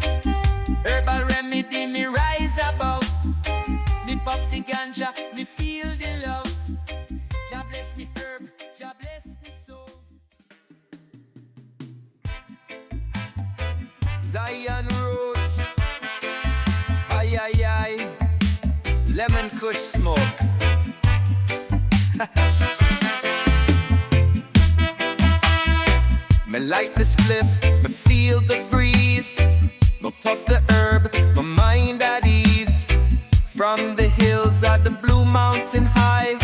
B: Herbal remedy, me rise above. Me puff the ganja, me feel the love. Jah bless me herb, Jah bless me soul. Zion roots, ay ay ay, lemon kush smoke. Me light the spliff, me feel the breeze. Me puff the herb, my mind at ease. From the hills of the blue mountain high,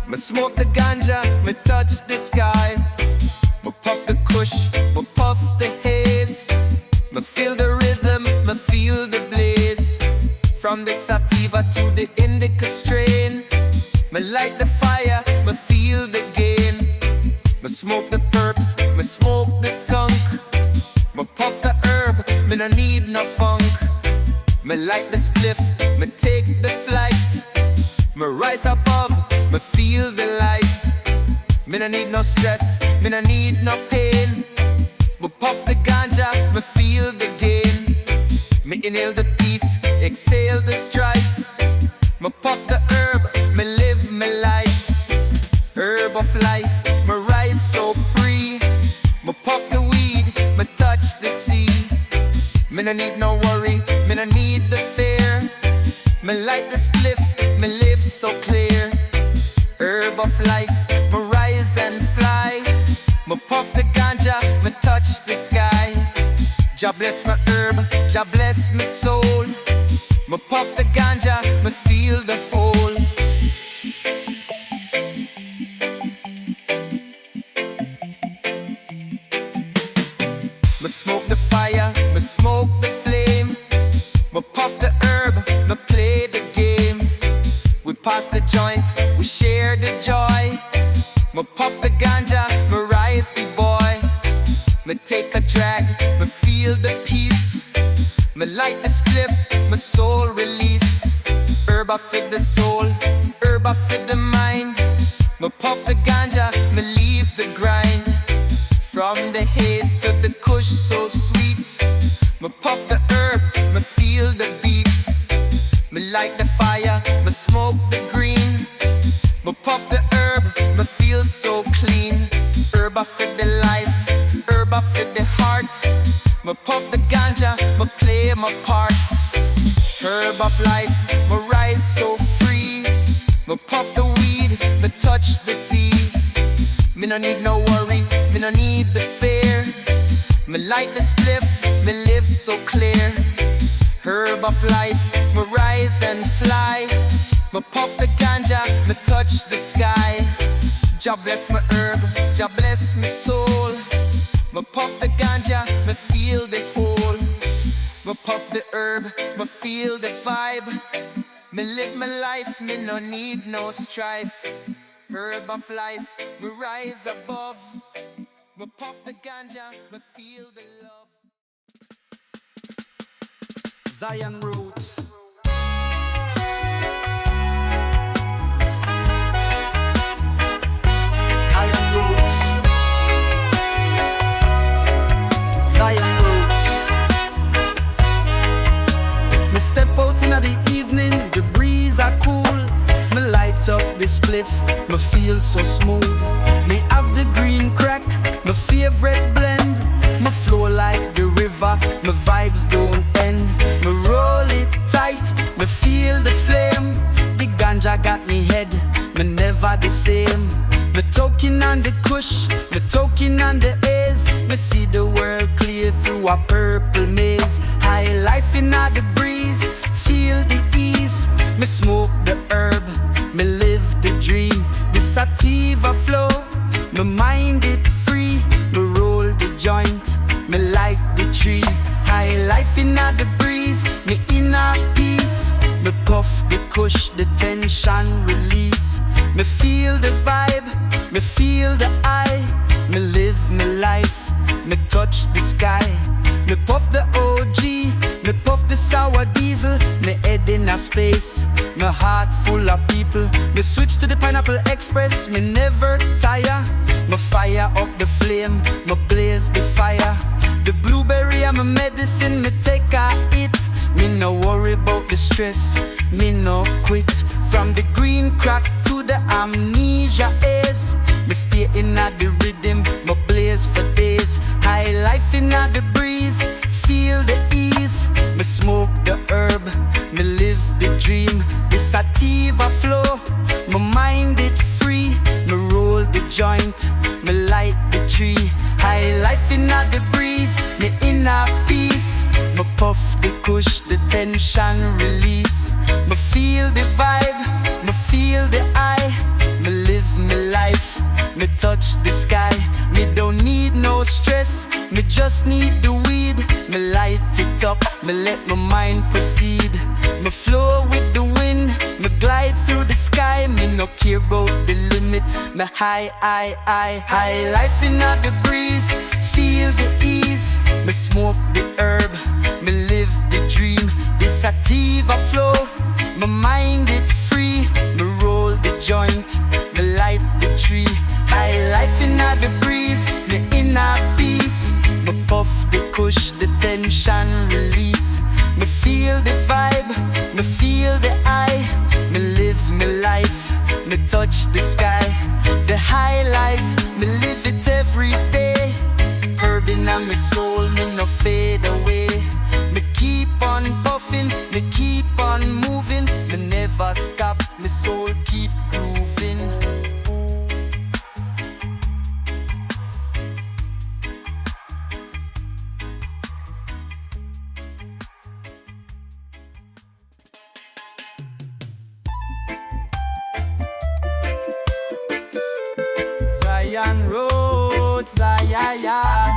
B: me smoke the ganja, me touch the sky. Me puff the kush, me puff the haze. Me feel the rhythm, me feel the blaze. From the sativa to the indica strain, me light the fire, me feel the gain. Me smoke the purps, me smoke the skunk. Me puff the herb, me no need no funk. Me light the spliff, me take the flight. Me rise above, me feel the light. Me no need no stress, me no need no pain. Me puff the ganja, me feel the gain. Me inhale the peace, exhale the strife. Me puff the herb, me live my life. Herb of life, me rise so free. Me puff the weed, me touch the sea. Me no need no worry, me no need the fear. Me light the spliff, me live so clear. Herb of life, me rise and fly. Me puff the ganja, me touch the sky. Jah bless my herb, Jah bless my soul. Me puff the ganja, me feel the whole. Me smoke the fire, me smoke the flame. Me puff the herb, me play the game. We pass the joint, we share the joy. Me puff the ganja, me rise the boy. Me take a drag, me feel the peace. Me light the spliff, my soul release. Herb I feed the soul, herb I feed the mind. Me puff the ganja, me leave the grind. From the haze to the kush so sweet. Me puff the herb, me feel the beats. Me light the fire, me smoke the green. Me puff the herb, me feel so clean. Herb I feed the life, herb I feed the heart. Me puff the ganja, me play my part. Herb of life, me rise so free. Me puff the weed, me touch the sea. Me no need no worry, me no need the fear. Me light the spliff, me live so clear. Herb of life, me rise and fly. Me puff the ganja, me touch the sky. Jah bless my herb, Jah bless my soul. Me puff the ganja, me feel the whole. Me puff the herb, me feel the vibe. Me live my life, me no need no strife. Herb of life, me rise above. Me puff the ganja, me feel the love.
C: Zion Roots. Zion Roots. Zion Roots. Me step out in the evening, the breeze are cool. Me light up the spliff, me feel so smooth. Me have the green crack, my favorite blend. Me flow like the river, my vibes don't end. Me roll it tight, me feel the flame. The ganja got me head, me never the same. Me talking on the kush, me talking on the haze. Me see the world clear through a purple maze. High life in the breeze, feel the ease. Me smoke the herb, me live the dream. The sativa flow, me mind it free. Me roll the joint, me light the tree. High life in the breeze, me inner peace. Me puff the kush, the tension release. Me feel the vibe, me feel the eye. Me live my life, me touch the sky. Me puff the OG, me puff the sour diesel. Me head in a space, my heart full of people. Me switch to the Pineapple Express, me never tire. Me fire up the flame, me blaze the fire. The blueberry and my medicine, me take a hit. Me no worry about the stress, me no quit. From the green crack to the amnesia haze, me stay in the rhythm, me blaze for days. High life in the breeze, feel the ease. Me smoke the herb, me live the dream. The sativa flow, me mind it free. Me roll the joint, me light the tree. High life in the breeze, me inner peace. Me puff the kush, the tension release. Me feel the vibe, me feel the eye. Me live my life, me touch the sky. Me don't need no stress, me just need the weed. Me light it up, me let my mind proceed. Me flow with the wind, me glide through the sky. Me no care about the limit, me high life in the breeze, feel the ease. Me smoke the herb, me live the dream. The sativa flow, my mind it free. Me roll the joint, me light the tree. High me touch the sky. The high life, me live it every day. Herb in my soul, me no fade away. Me keep on puffing, me keep on moving. Me never stop, me soul keep grooving.
B: Zion Road, Zion.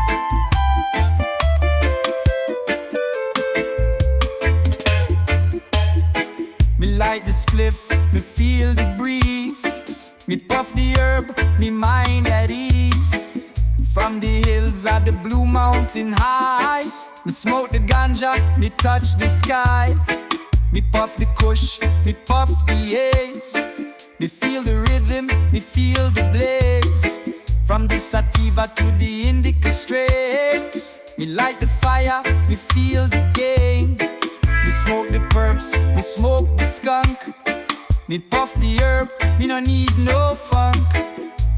B: Me light the spliff, me feel the breeze. Me puff the herb, me mind at ease. From the hills of the Blue Mountain high, me smoke the ganja, me touch the sky. Me puff the kush, me puff the haze. Me feel the rhythm, me feel the blaze. From the sativa to the indica strain. Me light the fire, me feel the gain. Me smoke the perps, me smoke the skunk. Me puff the herb, me no need no funk.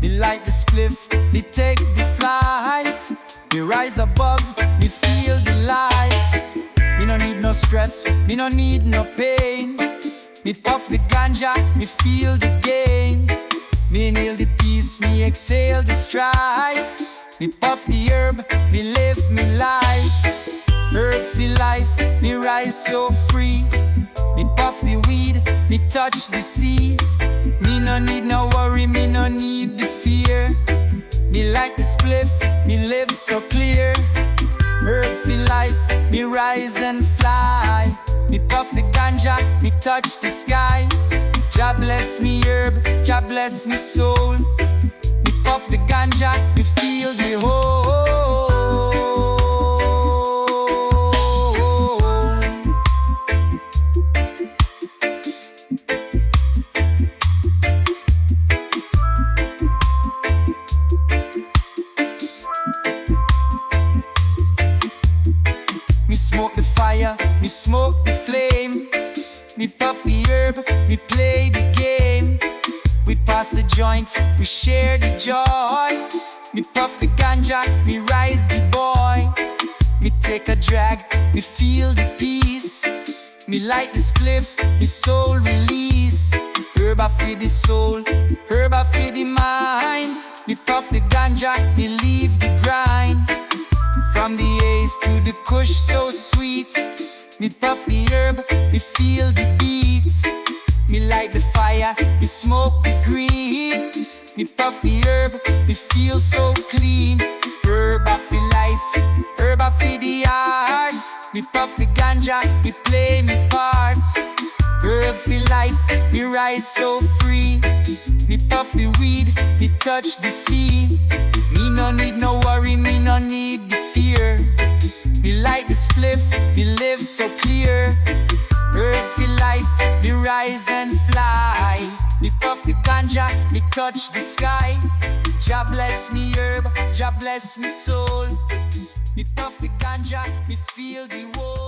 B: Me light the spliff, me take the flight. Me rise above, me feel the light. Me no need no stress, me no need no pain. Me puff the ganja, me feel the gain. Me inhale the peace, me exhale the strife. Me puff the herb, me live me life. Herb feel life, me rise so free. Me puff the weed, me touch the sea. Me no need no worry, me no need the fear. Me like the spliff, me live so clear. Herb feel life, me rise and fly. Me puff the ganja, me touch the sky. Jah bless me herb, Jah bless me soul. Me puff the ganja, me feel the whole. Me smoke the fire, me smoke the flame. Me puff the herb, me play the game. We pass the joint, we share the joy. Me puff the ganja, me rise the boy. Me take a drag, me feel the peace. Me light the spliff, me soul release. Herb I feed the soul, herb I feed the mind. Me puff the ganja, me leave the grind. From the haze to the kush so sweet. Me puff the herb, me feel the beat. Me light the fire, me smoke the green. Me puff the herb, me feel so clean. Herb I feel life, herb I feel the heart. Me puff the ganja, me play me part. Herb feel life, me rise so free. Me puff the weed, me touch the sea. Me no need no worry, me no need the fear. Me light the spliff, me live so clear. Herb feel life, me rise and fly. Me puff the ganja, me touch the sky. Jah bless me herb, Jah bless me soul. Me puff the ganja, me feel the world.